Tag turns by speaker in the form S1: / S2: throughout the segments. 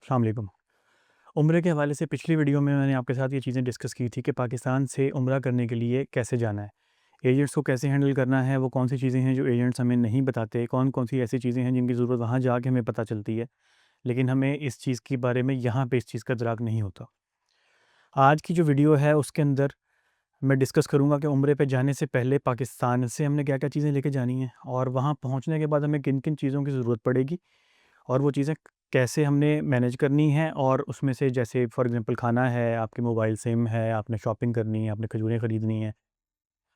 S1: अस्सलाम वालेकुम। उम्रे के हवाले से पिछली वीडियो में मैंने आपके साथ ये चीज़ें डिस्कस की थी कि पाकिस्तान से उम्रा करने के लिए कैसे जाना है, एजेंट्स को कैसे हैंडल करना है, वो कौन-सी चीज़ें हैं जो एजेंट्स हमें नहीं बताते, कौन-कौन सी ऐसी चीज़ें हैं जिनकी ज़रूरत वहाँ जाके हमें पता चलती है, लेकिन हमें इस चीज़ के बारे में यहाँ पे इस चीज़ का इदराक नहीं होता। आज की जो वीडियो है उसके अंदर मैं डिस्कस करूँगा कि उम्रे पे जाने से पहले पाकिस्तान से हमने क्या-क्या चीज़ें लेके जानी हैं और वहाँ पहुँचने के बाद हमें किन-किन चीज़ों की ज़रूरत पड़ेगी और वो चीज़ें कैसे हमने मैनेज करनी है और उसमें से जैसे फॉर एग्ज़ाम्पल खाना है, आपकी मोबाइल सिम है, आपने शॉपिंग करनी है, आपने खजूरें ख़रीदनी है,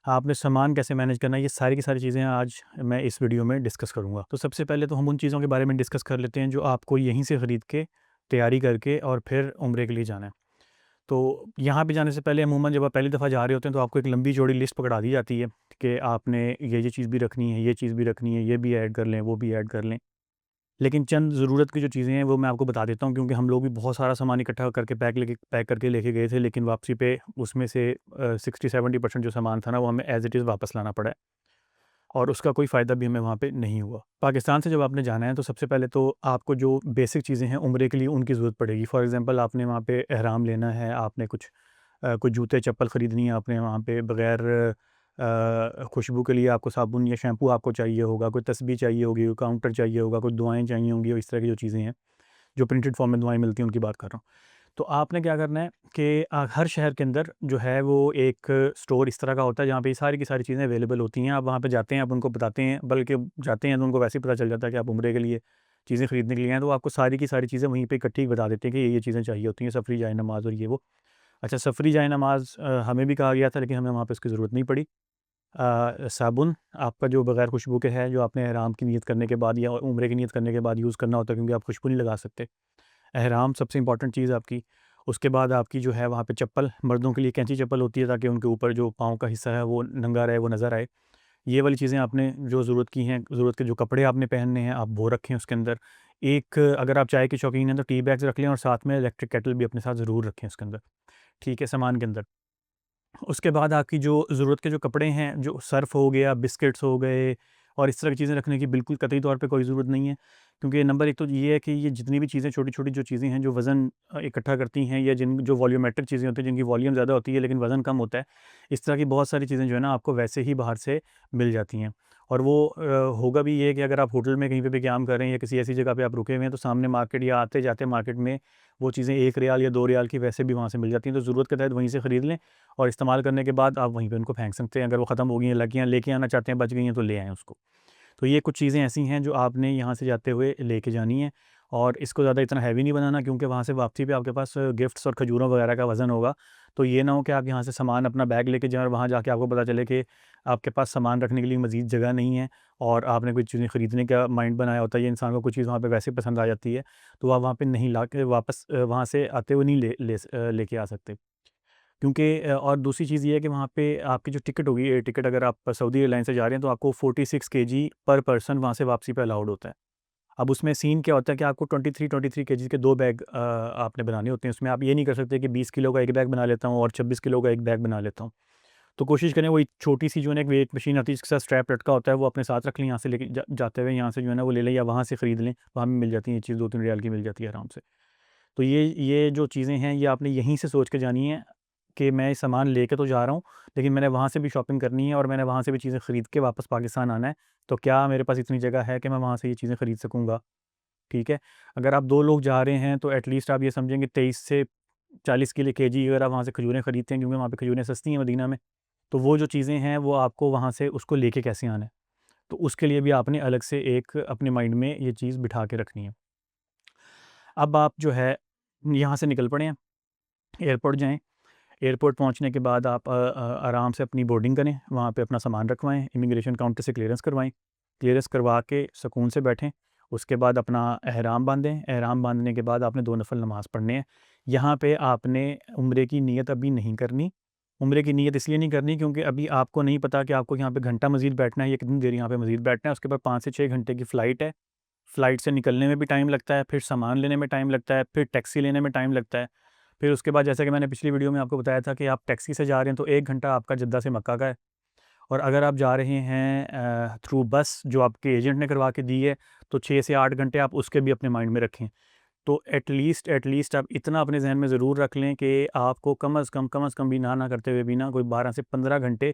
S1: आपने सामान कैसे मैनेज करना है, ये सारी की सारी चीज़ें आज मैं इस वीडियो में डिस्कस करूँगा। तो सबसे पहले तो हम उन चीज़ों के बारे में डिस्कस कर लेते हैं जो आपको यहीं से ख़रीद के, तैयारी करके और फिर उम्रे के लिए जाना है। तो यहाँ पे जाने से पहले अमूमन जब आप पहली दफ़ा जा रहे होते हैं तो आपको एक लंबी चौड़ी लिस्ट पकड़ा दी जाती है कि आपने ये चीज़ भी रखनी है, ये चीज़ भी रखनी है, ये भी ऐड कर लें, वो भी ऐड कर लें। लेकिन चंद ज़रूरत की जो चीज़ें हैं वो मैं आपको बता देता हूँ क्योंकि हम लोग भी बहुत सारा सामान इकट्ठा करके पैक करके लेके गए थे, लेकिन वापसी पे उसमें से 60-70% जो सामान था ना वो हमें एज़ इट इज़ वापस लाना पड़ा है और उसका कोई फ़ायदा भी हमें वहाँ पे नहीं हुआ। पाकिस्तान से जब आपने जाना है तो सबसे पहले तो आपको जो बेसिक चीज़ें हैं उम्रे के लिए उनकी ज़रूरत पड़ेगी। फॉर एग्ज़ाम्पल आपने वहाँ पे एहराम लेना है, आपने कुछ जूते-चप्पल ख़रीदनी है, आपने वहाँ पे बग़ैर खुशबू के लिए आपको साबुन या शैम्पू आपको चाहिए होगा, कोई तस्बीह चाहिए होगी, कोई काउंटर चाहिए होगा, कुछ दुआएँ चाहिए होंगी और इस तरह की जो चीज़ें हैं, जो प्रिंटेड फ़ॉर्म में दुआएँ मिलती हैं उनकी बात कर रहा हूँ। तो आपने क्या करना है कि हर शहर के अंदर जो है वो एक स्टोर इस तरह का होता है जहाँ पे ये सारी की सारी चीज़ें अवेलेबल होती हैं। आप वहाँ पे जाते हैं, आप उनको बताते हैं, बल्कि जाते हैं तो उनको वैसे ही पता चल जाता है कि आप उम्रे के लिए चीज़ें ख़रीदने के लिए आए हैं, तो वो आपको सारी की सारी चीज़ें वहीं पे इकट्ठी बता देते हैं कि ये चीज़ें चाहिए होती हैं, सफ़री जाए नमाज़ और ये वो। अच्छा, सफ़री जाए नमाज़ हमें भी कहा गया था लेकिन हमें वहाँ पे उसकी ज़रूरत नहीं पड़ी। साबुन आपका जो बग़ैर खुशबू के है, जो आपने एहराम की नियत करने के बाद या उम्रे की नियत करने के बाद यूज़ करना होता है क्योंकि आप खुशबू नहीं लगा सकते। एहराम सबसे इम्पोर्टेंट चीज़ आपकी। उसके बाद आपकी जो है वहाँ पे चप्पल, मर्दों के लिए कैंची चप्पल होती है ताकि उनके ऊपर जो पाँव का हिस्सा है वो नंगा रहे, वो नज़र आए। ये वाली चीज़ें आपने जो ज़रूरत की हैं, ज़रूरत के जो कपड़े आपने पहनने हैं आप वो रखें उसके अंदर। एक अगर आप चाय के शौकीन हैं तो टी बैग्स रख लें और साथ में इलेक्ट्रिक केटल भी अपने साथ ज़रूर रखें उसके अंदर, ठीक है, सामान के अंदर। उसके बाद आपकी जो ज़रूरत के जो कपड़े हैं, जो सर्फ़ हो गया, बिस्किट्स हो गए और इस तरह की चीज़ें रखने की बिल्कुल कतई तौर पे कोई ज़रूरत नहीं है। क्योंकि नंबर एक तो ये है कि ये जितनी भी चीज़ें छोटी-छोटी जो चीज़ें हैं, जो वज़न इकट्ठा करती हैं या जिन जो वॉल्यूमेट्रिक चीज़ें होती हैं, जिनकी वॉल्यूम ज़्यादा होती है लेकिन वज़न कम होता है, इस तरह की बहुत सारी चीज़ें जो है ना आपको वैसे ही बाहर से मिल जाती हैं। और वो होगा भी ये कि अगर आप होटल में कहीं पे भी क़याम कर रहे हैं या किसी ऐसी जगह पे आप रुके हुए हैं, तो सामने मार्केट या आते-जाते मार्केट में वो चीज़ें 1 रियाल या 2 रियाल की वैसे भी वहाँ से मिल जाती हैं, तो ज़रूरत के तहत वहीं से ख़रीद लें और इस्तेमाल करने के बाद आप वहीं पे उनको फेंक सकते हैं। अगर वो ख़त्म हो गई हैं, लग गई हैं, लेके आना चाहते हैं, बच गई हैं, तो ले आएँ उसको। तो ये कुछ चीज़ें ऐसी हैं जो आपने यहाँ से जाते हुए लेके जानी है और इसको ज़्यादा इतना हैवी नहीं बनाना क्योंकि वहाँ से वापसी पे आपके पास गिफ्ट्स और खजूरों वगैरह का वज़न होगा। तो ये ना हो कि आप यहाँ से सामान अपना बैग लेके जाएँ और वहाँ जाके आपको पता चले कि आपके पास सामान रखने के लिए मज़ीद जगह नहीं है और आपने कोई चीज़ें ख़रीदने का माइंड बनाया होता है या इंसान को कुछ चीज़ वहाँ पे वैसे पसंद आ जाती है, तो आप वहाँ पे नहीं ला के वापस वहाँ से आते हुए नहीं लेके आ सकते। क्योंकि और दूसरी चीज़ ये है कि वहाँ पे आपकी जो टिकट होगी, एयर टिकट अगर आप सऊदी एयरलाइन से जा रहे हैं तो आपको 46 केजी पर पर्सन वहाँ से वापसी पे अलाउड होता है। अब उसमें सीन क्या होता है कि आपको 23 केजी के 2 बैग आपने बनाने होते हैं। उसमें आप ये नहीं कर सकते कि 20 किलो का 1 बैग बना लेता हूँ और 26 किलो का 1 बैग बना लेता हूँ। तो कोशिश करें वही छोटी-सी जो है ना एक वेट मशीन आती है जिसके साथ स्ट्रैप लटका होता है वो अपने साथ रख लें, यहाँ से लेके जाते हुए यहाँ से जो है ना वो ले लें या वहाँ से ख़रीद लें। वहाँ भी मिल जाती है ये चीज़ 2-3 रियाल की मिल जाती है आराम से। तो ये जो चीज़ें हैं ये आपने यहीं से सोच के जानी है कि मैं ये सामान लेके तो जा रहा हूँ, लेकिन मैंने वहाँ से भी शॉपिंग करनी है और मैंने वहाँ से भी चीज़ें ख़रीद के वापस पाकिस्तान आना है। तो क्या मेरे पास इतनी जगह है कि मैं वहाँ से ये चीज़ें ख़रीद सकूँगा? ठीक है। अगर आप 2 लोग जा रहे हैं तो एटलीस्ट आप ये समझेंगे 23 से 40 के लिए केजी अगर आप वहाँ से खजूरें ख़रीदते हैं क्योंकि वहाँ पे खजूरें सस्ती हैं मदीना में, तो वो जो चीज़ें हैं वो आपको वहाँ से उसको लेके कैसे आना है? तो उसके लिए भी आपने अलग से एक अपने माइंड में ये चीज़ बिठा के रखनी है। अब आप जो है यहाँ से निकल पड़े हैं, एयरपोर्ट जाएँ। एयरपोर्ट पहुँचने के बाद आप आराम से अपनी बोर्डिंग करें, वहाँ पे अपना सामान रखवाएँ, इमिग्रेशन काउंटर से क्लियरेंस करवाएँ। क्लियरेंस करवा के सुकून से बैठें। उसके बाद अपना एहराम बाँधें, एहराम बाँधने के बाद आपने 2 नफ़ल नमाज़ पढ़ने हैं। यहाँ पे आपने उम्रे की नियत अभी नहीं करनी। उम्रे की नियत इसलिए नहीं करनी क्योंकि अभी आपको नहीं पता कि आपको यहाँ पे घंटा मज़ीद बैठना है या कितनी देर यहाँ पे मज़ीद बैठना है। उसके बाद 5 से 6 घंटे की फ़्लाइट है। फ़्लाइट से निकलने में भी टाइम लगता है, फिर सामान लेने में टाइम लगता है, फिर टैक्सी लेने में टाइम लगता है। फिर उसके बाद जैसा कि मैंने पिछली वीडियो में आपको बताया था कि आप टैक्सी से जा रहे हैं तो 1 घंटा आपका जद्दा से मक्का का है और अगर आप जा रहे हैं थ्रू बस जो आपके एजेंट ने करवा के दी है तो 6 से 8 घंटे आप उसके भी अपने माइंड में रखें। तो एटलीस्ट आप इतना अपने ज़हन में ज़रूर रख लें कि आपको कम से कम भी ना करते हुए भी ना कोई 12 से 15 घंटे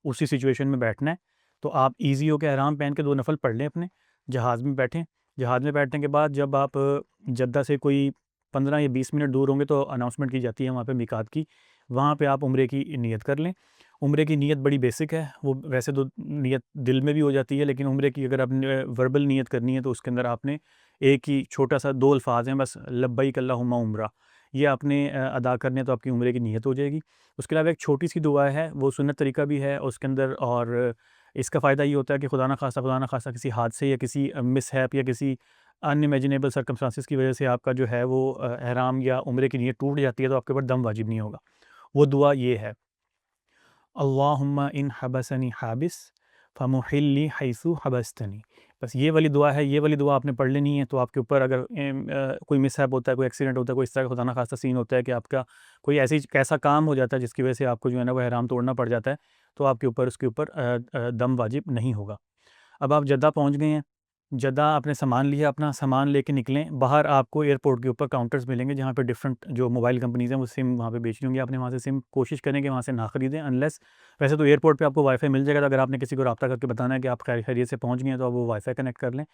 S1: उसी सिचुएशन में बैठना है। तो आप ईज़ी होके आराम पहन के 2 नफ़ल पढ़ लें अपने, जहाज़ में बैठें। जहाज़ में बैठने के बाद जब आप जद्दा से कोई 15 या 20 मिनट दूर होंगे तो अनाउंसमेंट की जाती है वहाँ पे मीक़ात की। वहाँ पे आप उम्रे की नियत कर लें। उम्रे की नियत बड़ी बेसिक है, वो वैसे तो नियत दिल में भी हो जाती है, लेकिन उम्रे की अगर आपने वर्बल नियत करनी है तो उसके अंदर आपने एक ही छोटा-सा 2 अल्फ़ाज़ हैं बस, लब्बैक अल्लाहुम्मा उम्रा। ये आपने अदा करने हैं तो आपकी उम्रे की नियत हो जाएगी। उसके अलावा एक छोटी-सी दुआ है, वो सुन्नत तरीका भी है उसके अंदर, और इसका फ़ायदा ये होता है कि खुदा ना ख़ास्ता किसी हादसे या किसी मिसहैप या किसी अनइमेजिनेबल सर्कमस्टांसेस की वजह से आपका जो है वो एहराम या उम्रे की नियत टूट जाती है तो आपके ऊपर दम वाजिब नहीं होगा। वो दुआ ये है, अल्लाहुम्मा इन हबसनी हाबिस फ़मुहिल्ली हैसु हबस्तनी। बस ये वाली दुआ है, ये वाली दुआ आपने पढ़ लेनी है। तो आपके ऊपर अगर कोई मिसहैप होता है, कोई एक्सीडेंट होता है, कोई इस तरह का खुदा ना खास्ता सीन होता है कि आपका कोई ऐसा काम हो जाता है जिसकी वजह से आपको जो है ना वो एहराम तोड़ना पड़ जाता है, तो आपके ऊपर उसके ऊपर दम वाजिब नहीं होगा। अब आप जद्दा पहुँच गए हैं, जद्दा आपने सामान लिया, अपना सामान लेके निकलें। बाहर आपको एयरपोर्ट के ऊपर काउंटर्स मिलेंगे जहाँ पे डिफरेंट जो मोबाइल कंपनीज़ हैं वो सिम वहाँ पे बेच रही होंगी। आपने वहाँ से सिम कोशिश करें कि वहाँ से ना ख़रीदें, अनलेस वैसे तो एयरपोर्ट पे आपको वाईफ़ाई मिल जाएगा, तो अगर आपने किसी को राब्ता करके बताना है कि आप खैरियत से पहुँच गए हैं तो आप वो वाईफ़ाई कनेक्ट कर लें।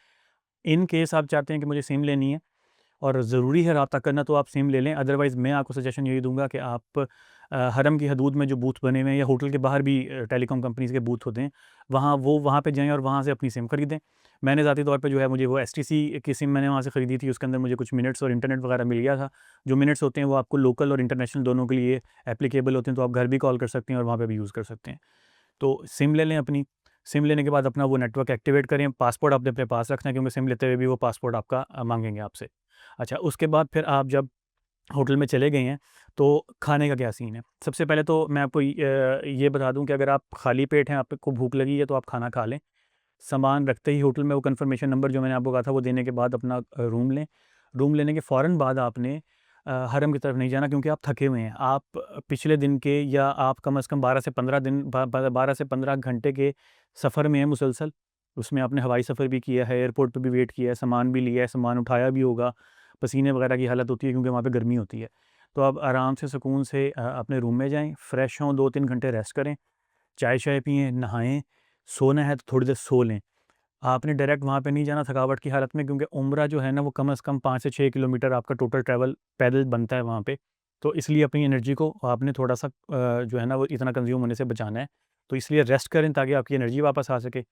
S1: इन केस आप चाहते हैं कि मुझे सिम लेनी है और ज़रूरी है राब्ता करना, तो आप सिम ले लें। अदरवाइज़ मैं आपको सजेशन यही दूँगा कि आप हरम की हदूद में जो बूथ बने हुए हैं या होटल के बाहर भी टेलीकॉम कंपनीज़ के बूथ होते हैं, वहाँ पे जाएँ और वहाँ से अपनी सिम खरीदें। मैंने ज़ाती तौर पे जो है मुझे वो एसटीसी की सिम मैंने वहाँ से ख़रीदी थी, उसके अंदर मुझे कुछ मिनट्स और इंटरनेट वगैरह मिल गया था। जो मिनट्स होते हैं वो आपको लोकल और इंटरनेशनल दोनों के लिए एप्लीकेबल होते हैं, तो आप घर भी कॉल कर सकते हैं और वहाँ पे भी यूज़ कर सकते हैं। तो सिम ले लें अपनी, सिम लेने के बाद अपना वो नेटवर्क एक्टिवेट करें। पासपोर्ट आपने अपने पास रखना है क्योंकि सिम लेते हुए भी वो पासपोर्ट आपका माँगेंगे आपसे। अच्छा, उसके बाद फिर आप जब होटल में चले गए हैं, तो खाने का क्या सीन है? सबसे पहले तो मैं आपको ये बता दूँ कि अगर आप खाली पेट हैं, आपको भूख लगी है, तो आप खाना खा लें। सामान रखते ही होटल में वो कन्फर्मेशन नंबर जो मैंने आपको कहा था वो देने के बाद अपना रूम लें। रूम लेने के फ़ौरन बाद आपने हरम की तरफ नहीं जाना क्योंकि आप थके हुए हैं। आप पिछले दिन के या आप कम से कम 12 से 15 दिन 12 से 15 घंटे के सफ़र में हैं मुसलसल। उसमें आपने हवाई सफ़र भी किया है, एयरपोर्ट पे भी वेट किया है, सामान भी लिया है, सामान उठाया भी होगा, पसीने वगैरह की हालत होती है क्योंकि वहाँ पे गर्मी होती है। तो आप आराम से सुकून से अपने रूम में जाएँ, फ्रेश हों, 2-3 घंटे रेस्ट करें, चाय-शाय पिएँ, नहाएँ, सोना है तो थोड़ी देर सो लें। आपने डायरेक्ट वहाँ पे नहीं जाना थकावट की हालत में, क्योंकि उम्रा जो है ना वो कम से कम 5 से 6 किलोमीटर आपका टोटल ट्रैवल पैदल बनता है वहाँ पे। तो इसलिए अपनी एनर्जी को आपने थोड़ा-सा जो है ना वो इतना कंज़्यूम होने से बचाना है। तो इसलिए रेस्ट करें ताकि आपकी एनर्जी वापस आ सके।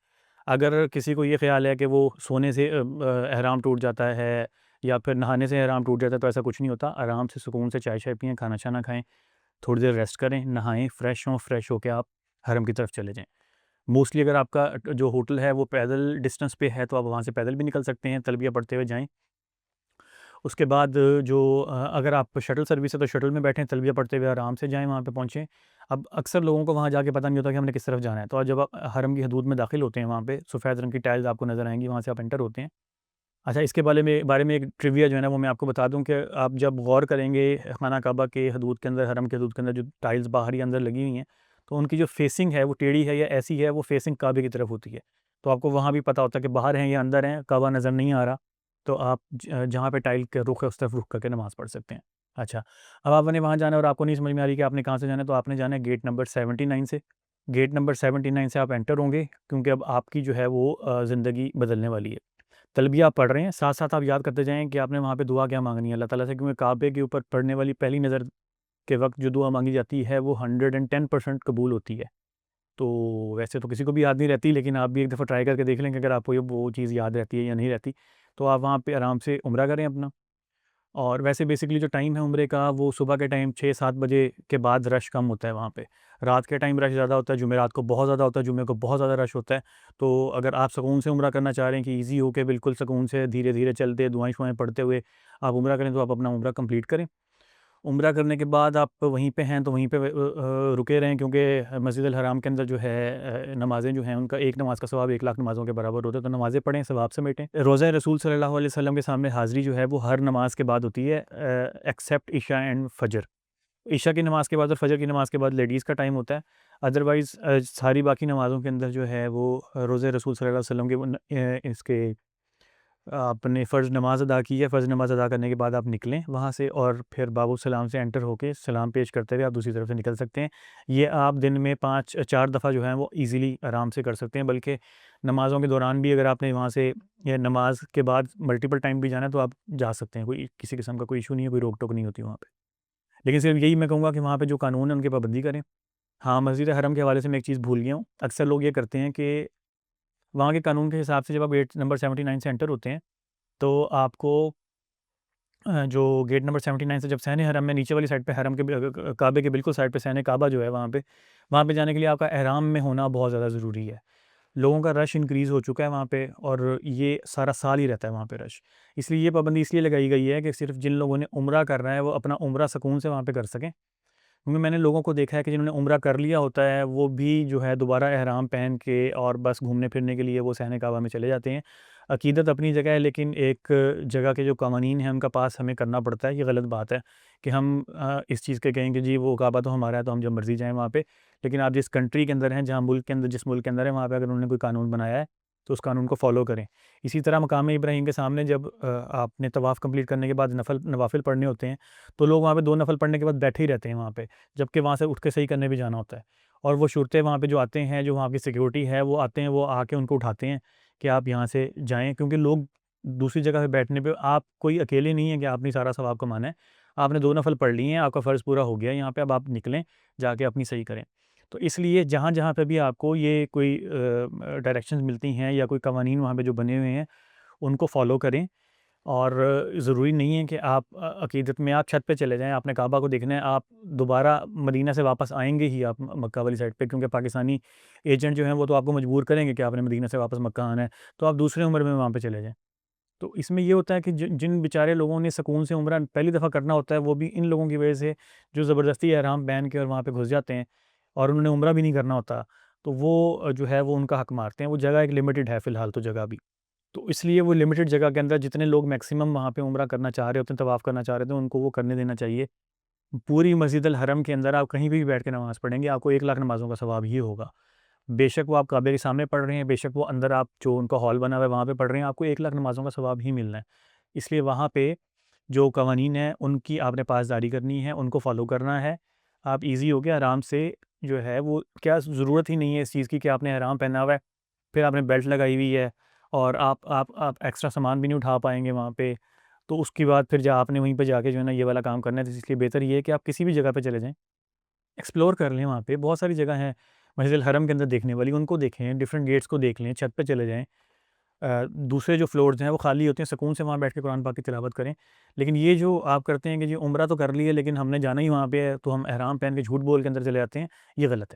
S1: अगर किसी को ये ख़्याल है कि वो सोने से एहराम टूट जाता है या फिर नहाने से एहराम टूट जाता है, तो ऐसा कुछ नहीं होता। आराम से सुकून से चाय-शाय पिएँ, खाना-शाना खाएँ, थोड़ी देर रेस्ट करें, नहाएँ, फ्रेश हों, फ्रेश होके आप हरम की तरफ चले जाएँ। मोस्टली अगर आपका जो होटल है वो पैदल डिस्टेंस पे है तो आप वहाँ से पैदल भी निकल सकते हैं, तलबिया पढ़ते हुए जाएँ। उसके बाद अगर आप शटल सर्विस है तो शटल में बैठें, तलबिया पढ़ते हुए आराम से जाएँ, वहाँ पे पहुँचें। अब अक्सर लोगों को वहाँ जाके पता नहीं होता कि हमने किस तरफ जाना है। तो जब आप हरम की हदूद में दाखिल होते हैं, वहाँ पे सफ़ेद रंग की टाइल्स आपको नज़र आएँगी, वहाँ से आप एंटर होते हैं। अच्छा, इसके बारे में एक ट्रिविया जो है ना वो मैं आपको बता दूँ कि आप जब गौर करेंगे खाना काबा के हदूद के अंदर, हरम के हदूद के अंदर जो टाइल्स बाहरी अंदर लगी हुई हैं, तो उनकी जो फेसिंग है वो टेढ़ी है या ऐसी है, वो फेसिंग काबे की तरफ होती है। तो आपको वहाँ भी पता होता है कि बाहर हैं या अंदर हैं, काबा नज़र नहीं आ रहा, तो आप जहाँ पे टाइल का रुख है उस तरफ रुख करके नमाज़ पढ़ सकते हैं। अच्छा, अब आपने वहाँ जाना है और आपको नहीं समझ में आ रही कि आपने कहाँ से जाना है, तो आपने जाना है गेट नंबर 79 से। गेट नंबर 79 से आप एंटर होंगे क्योंकि अब आपकी जो है वो ज़िंदगी बदलने वाली है। तलबिया आप पढ़ रहे हैं, साथ-साथ आप याद करते जाएँ कि आपने वहाँ पे दुआ क्या माँगनी है अल्लाह ताला से, क्योंकि काबे के ऊपर पड़ने वाली पहली नज़र के वक़्त जो दुआ माँगी जाती है वो 110% कबूल होती है। तो वैसे तो किसी को भी याद नहीं रहती, लेकिन आप भी एक दफ़ा ट्राई करके देख लें कि अगर आपको ये वो चीज़ याद रहती है या नहीं रहती। तो आप वहाँ पे आराम से उम्रा करें अपना। और वैसे बेसिकली जो टाइम है उम्रे का वो सुबह के टाइम 6-7 बजे के बाद रश कम होता है वहाँ पे। रात के टाइम रश ज़्यादा होता है, जुमेरात को बहुत ज़्यादा होता है, जुम्मे को बहुत ज़्यादा रश होता है। तो अगर आप सुकून से उम्रा करना चाह रहे हैं कि ईज़ी होके बिल्कुल सुकून से धीरे-धीरे चलते दुआएँ-शुआएँ पढ़ते हुए आप उम्रा करें, तो आप अपना उम्रा कंप्लीट करें। उम्रा करने के बाद आप वहीं पे हैं तो वहीं पे रुके रहें, क्योंकि मस्जिद अल हराम के अंदर जो है नमाज़ें जो हैं उनका एक नमाज़ का सवाब 1 लाख नमाज़ों के बराबर होता है। तो नमाज़ें पढ़ें, सवाब समेटें। रोज़ा रसूल सल्लल्लाहु अलैहि वसल्लम के सामने हाज़िरी जो है वो हर नमाज़ के बाद होती है, एक्सेप्ट इशा एंड फजर। इशा की नमाज़ के बाद और फजर की नमाज़ के बाद लेडीज़ का टाइम होता है। अदरवाइज़ सारी बाकी नमाज़ों के अंदर जो है वो रोज़े रसूल सल्लल्लाहु अलैहि वसल्लम के इसके आपने फ़र्ज़ नमाज़ अदा की है, फ़र्ज़ नमाज़ अदा करने के बाद आप निकलें वहाँ से और फिर बाबू सलाम से एंटर होके सलाम पेश करते हुए आप दूसरी तरफ से निकल सकते हैं। ये आप दिन में 4 दफ़ा जो है वो ईज़िली आराम से कर सकते हैं, बल्कि नमाज़ों के दौरान भी अगर आपने वहाँ से या नमाज़ के बाद मल्टीपल टाइम भी जाना है तो आप जा सकते हैं, कोई किसी किस्म का कोई इश्यू नहीं है, कोई रोक-टोक नहीं होती वहाँ पे। लेकिन सिर्फ़ यही मैं कहूँगा कि वहाँ पे जो कानून है उनकी पाबंदी करें। हाँ, मस्जिद हरम के हवाले से मैं एक चीज़ भूल गया हूँ। अक्सर लोग ये करते हैं कि वहाँ के कानून के हिसाब से जब आप गेट नंबर 79 से एंटर होते हैं, तो आपको जो गेट नंबर 79 से जब सहने हरम में नीचे वाली साइड पे हरम के काबे के बिल्कुल साइड पे सहने काबा जो है वहाँ पे जाने के लिए आपका एहराम में होना बहुत ज़्यादा ज़रूरी है। लोगों का रश इंक्रीज़ हो चुका है वहाँ पे और ये सारा साल ही रहता है वहाँ पे रश। इसलिए ये पाबंदी इसलिए लगाई गई है कि सिर्फ़ जिन लोगों ने उम्रा करना है वो अपना उम्रा सुकून से वहाँ पे कर सकें। क्योंकि मैंने लोगों को देखा है कि जिन्होंने उम्रा कर लिया होता है, वो भी जो है दोबारा एहराम पहन के और बस घूमने-फिरने के लिए वो सहने काबा में चले जाते हैं। अक़ीदत अपनी जगह है, लेकिन एक जगह के जो कवानीन हैं, उनका पास हमें करना पड़ता है। ये गलत बात है कि हम इस चीज़ के कहें कि जी वो काबा तो हमारा है, तो हम जब मर्ज़ी जाएँ वहाँ पे। लेकिन आप जिस कंट्री के अंदर हैं, जहाँ मुल्क के अंदर जिस मुल्क के अंदर हैं, वहाँ पे अगर उन्होंने कोई कानून बनाया है, तो उस कानून को फ़ॉलो करें। इसी तरह मकाम इब्राहीम के सामने जब आपने तवाफ़ कंप्लीट करने के बाद नवाफ़िल पढ़ने होते हैं, तो लोग वहाँ पे 2 नफ़ल पढ़ने के बाद बैठे ही रहते हैं वहाँ पे। जबकि वहाँ से उठ के सही करने भी जाना होता है। और वो शुरते वहाँ पे जो आते हैं, जो वहाँ की सिक्योरिटी है, वो आते हैं, वो आके उनको उठाते हैं कि आप यहाँ से जाएँ, क्योंकि लोग दूसरी जगह पे बैठने पे आप कोई अकेले नहीं है कि आपने सारा सवाब कमाना है। आपने 2 नफ़ल पढ़ लिए हैं, आपका फ़र्ज़ पूरा हो गया है यहाँ पे, अब आप निकलें, जाके अपनी सही करें। तो इसलिए जहाँ-जहाँ पे भी आपको ये कोई डायरेक्शंस मिलती हैं या कोई कवानीन वहाँ पे जो बने हुए हैं, उनको फ़ॉलो करें। और ज़रूरी नहीं है कि आप अक़ीदत में आप छत पे चले जाएँ, आपने काबा को देखना है, आप दोबारा मदीना से वापस आएँगे ही आप मक्का वाली साइड पे, क्योंकि पाकिस्तानी एजेंट जो हैं वो तो आपको मजबूर करेंगे कि आपने मदीना से वापस मक्का आना है, तो आप दूसरे उम्र में वहाँ पे चले जाएँ। तो इसमें ये होता है कि जिन बेचारे लोगों ने सुकून से उम्रा पहली दफ़ा करना होता है, वो भी इन लोगों की वजह से जो ज़बरदस्ती एहराम पहन के और वहाँ पे घुस जाते हैं और उन्होंने उम्रा भी नहीं करना होता, तो वो जो है वो उनका हक़ मारते हैं। वो जगह एक लिमिटेड है फ़िलहाल तो जगह भी। तो इसलिए वो लिमिटेड जगह के अंदर जितने लोग मैक्सिमम वहाँ पे उम्रा करना चाह रहे होते हैं, तवाफ़ करना चाह रहे होते हैं, उनको वो करने देना चाहिए। पूरी मस्जिद अल हरम के अंदर आप कहीं भी बैठ के नमाज़ पढ़ेंगे, आपको 1 लाख नमाज़ों का सवाब ही होगा। बेशक वो आप काबे के सामने पढ़ रहे हैं, बेशक वो अंदर आप जो उनका हॉल बना हुआ है वहाँ पे पढ़ रहे हैं, आपको 1 लाख नमाज़ों का सवाब ही मिलना है। इसलिए वहाँ पे जो कवानीन हैं, उनकी आपने पासदारी करनी है, उनको फ़ॉलो करना है। आप ईज़ी हो के आराम से जो है वो क्या ज़रूरत ही नहीं है इस चीज़ की कि आपने एहराम पहना हुआ है, फिर आपने बेल्ट लगाई हुई है और आप एक्स्ट्रा सामान भी नहीं उठा पाएँगे वहाँ पे। तो उसके बाद फिर आपने वहीं पे जाके जो है ना ये वाला काम करना है, तो इसलिए बेहतर ये है कि आप किसी भी जगह पे चले जाएँ, एक्सप्लोर कर लें वहाँ पे। बहुत सारी जगह हैं मस्जिद अल हरम के अंदर देखने वाली, उनको देखें, डिफरेंट गेट्स को देख लें, छत पे चले जाएँ। दूसरे जो फ्लोर्स हैं वो खाली होते हैं, सुकून से वहाँ बैठ के कुरान पाक की तिलावत करें। लेकिन ये जो आप करते हैं कि जी उम्रा तो कर ली है, लेकिन हमने जाना ही वहाँ पे है, तो हम एहराम पहन के झूठ बोल के अंदर चले जाते हैं, ये गलत है।